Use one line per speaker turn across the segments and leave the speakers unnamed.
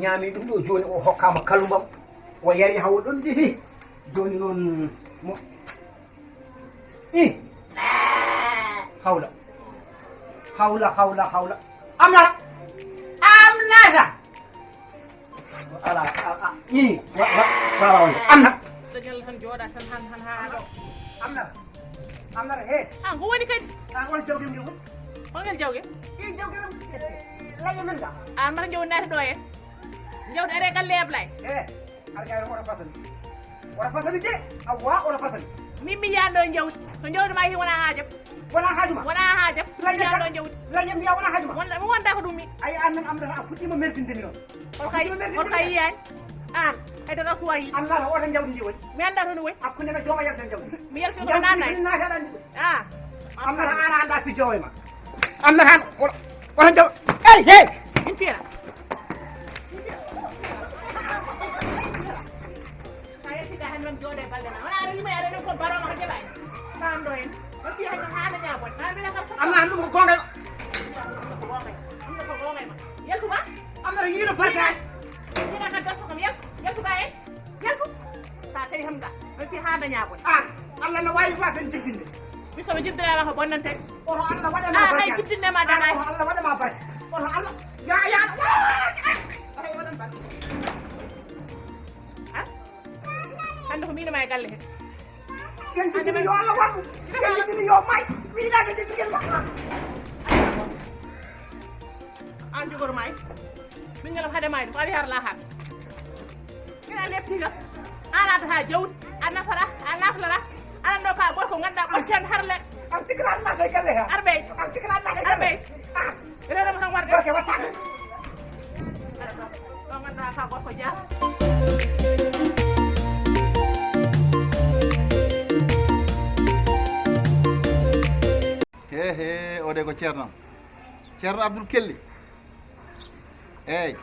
ñaami ɗum ɗo joni o hokkama kalumbam o yari hawo ɗon ɗiti joni noon mo i hawla amnata ala i wawa wonde amnat
dañal tan jooɗa tan han ha ɗo
amnata he
ko woni kadi
an wona jawgel ngel won
holngel jawge
i jawgel laye men ga
an mata jawdi naati ɗo en jawdi are galle Ablaye
alkayro oɗo fasani de awa oɗo fasani
min mi yiyan ɗo jawdi so jawdi ma yi wona haajam
wona haajuma
so mi yiyan ɗo jawdi
laye mbiya wona haajuma
mi wonda ko ɗum mi
ay an nan amdata a fuɗɗima mertindemi noon
holka yiyani an haydara suwa yi
amnata oto jawdi ndi woni
mi anda toon woy
hakkunde me jooma yalten jawdi
mi yaltino ko nanay
naati aɗa andi amnata
an
ana anda pijowo e ma amnata an oto jaw hey
min piyata sa yettiga hen men jooɗe balɗe ma wona aɗa yima aɗa ɗum ko baroma ko jeɓani ɗan ɗo hen watti hay noon haɗa ñaabon ha mbila kam
amnata ɗum ko gongal
ko gongay ma yaltuba
amnata yiino parta
ina kan datto kam yaltuba en yaltu sa tawi ham ga mi fi haada ñaabon
an Allah no wawi wasen jiddinde
mi somi jiddinama ko bonnante
oto Allah waɗama barka
ay jiddinema dana
oto Allah waɗama barka oto Allah ya ay waɗan barka
hande ko minoma e galle he
sen jiddini yo Allah waɗɗum sen jiddini yo may mi yiɗade jiddiguel makka
an jogoro may ɓingelam haade mayde ko ari har lahat ina leptiga an adata jawdi a nafara a naflara anan ɗo ka gorko ganduɗa ɓoccan harle
am cikkalan mata e galle he
arbey
am cikkalan mata e galle
reɗoma tan warde
ok wattaka
ɗo ganduɗa ka gorko jaa
he o de ko ceerno Abdoul Kelli eyyi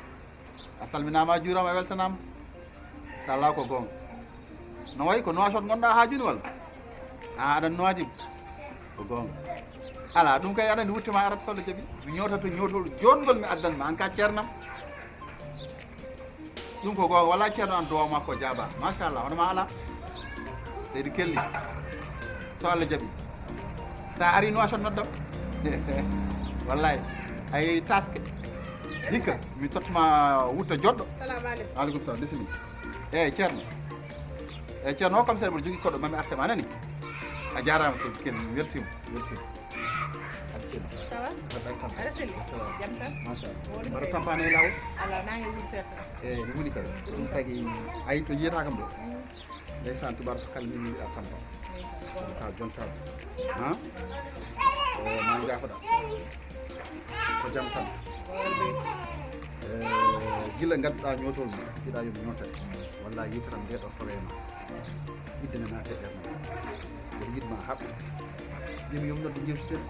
a salminama a juurama a weltanama sa ala ko gonga no wayi ko noachot gonɗa ha joni walla aɗa noadima ko gonga ala ɗum kay aɗa andi wurtima arata soble jaaɓi mi ñotato ñotol jongol mi addanma an ka ceernam ɗum ko gonga walla ceerno an dowa makko jaaba machallah hono ma ala seydi Kelli so Allah jaaɓi sa ari noachot noddam wallahi ay taske hikka mi tottuma wutta joɗɗo
salamu aleykum
aleykum salam bisimilla ceerno ceerno o kam saɗa mboɗo jogui koɗo mami artema nani a jarama seydi Kelli mi weltima aɗa selli
sawa
waɗɗa
aɗa selli jam tan
machallah mbaɗa tampane e lawol
ala nangue wuli seeɗa
eyyi ɗum woni kay ɗum tagui ayi to jiyata kam ɗo ndeysan tubato so kala min yiɗa tampa ka jontaɗo ma gafoɗa ko jaam tan gila gadduɗa ñotol ma jiɗa yomi ñotade walla yitaram ndeɗo falema iddene naate e ɓerma mboɗo yiɗma haɓɓe ɗimi yom nodde jewtiten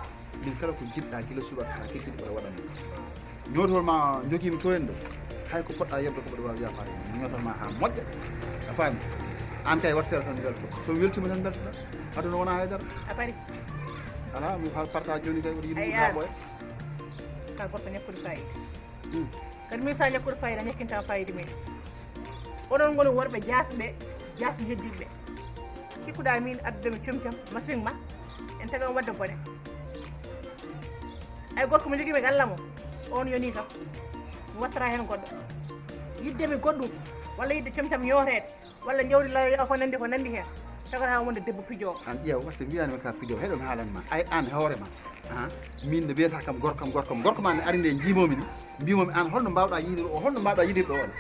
min kala ko jiɗɗa gila suɓat ha kekkiɗi ɓeɗa waɗanma ñotol ma joguimi to en ɗo hay ko poɗɗa yebde ko ɓeɗa wawi yafade ñotol ma ha moƴƴa a faami an kay wat feere tan welto so weltima tan beltoɗa aduna wona haydara
a paari
ala mi partage joni kay oɗo yiɗi wuɗɗa ɓoya
ka gorko ñakkude fayida kadi min sa ñakkude fayida ñakkintama fayida men oɗon goni worɓe jasɓe jasɓe heddiɓe cikkuɗa min addudemi comcam machine ma en tagami wadde bone ay gorko mi joguimi gallam o on yoni kam mi wattata hen goɗɗo yiddemi goɗɗum walla yidde comcam yootede walla jawdi la ko nandi hen tagata wonde debbo pijowo
an ƴeew par ce que mbiyanimi ka pijowo heɗo mi haalanma ay an hoorema min nde mbiyata kam gorko ma ne ari nde jimomi ni mbimomi an holno mbawɗa yiidir o holno mbawɗa yiidirɗo oɗo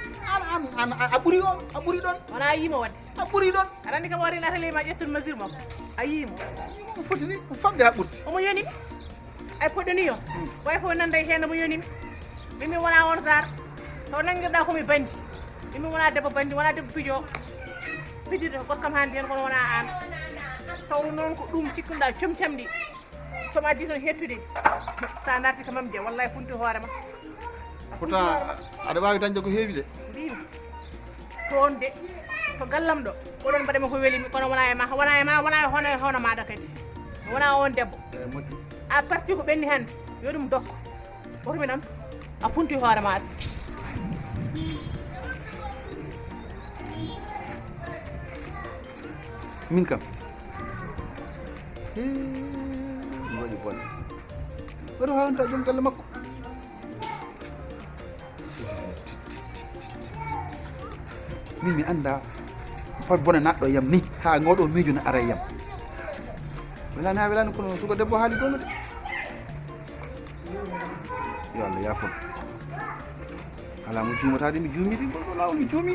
an a ɓuuri on a ɓuuri ɗon
wona yimo wadde
a ɓuuri ɗon
aɗa andi kam o waɗino atelier ma ƴettude mesure makko a yimo
o foti ni ko famde ha ɓurti
omo yonimi ay poɗɗoni yo way fo nanda e hen omo yonimi mimi wona on sar taw nanguirɗa komi bandi mimi wona debbo bandi wona debbo pijowo fidirde ko gotkam hande hen kono wona an taw noon ko ɗum cikkunoɗa comcamɗi somi addi toon hettude sa narti kamam de wallahi funti hoorema
pourtant aɗa wawi dañde ko heewi de
mbimi toon de to gallam ɗo oɗon mbaɗami ko welimi kono wona e ma wona e hono maɗa kadi wona on debbo
moƴƴi
a parti ko ɓenni hande yo ɗum dokko otomi noon a funti hoore maɗa
min kam mi waɗi bone oto haalanta joom galle makko min mi annda fat bone naɗɗo yam ni ha ngoɗo miijo ne ara yam welani ha welani kono suka debbo haali gonga de yo Allah yaafon ala mo juumataade mi juumi de golɗo lawol mi juumi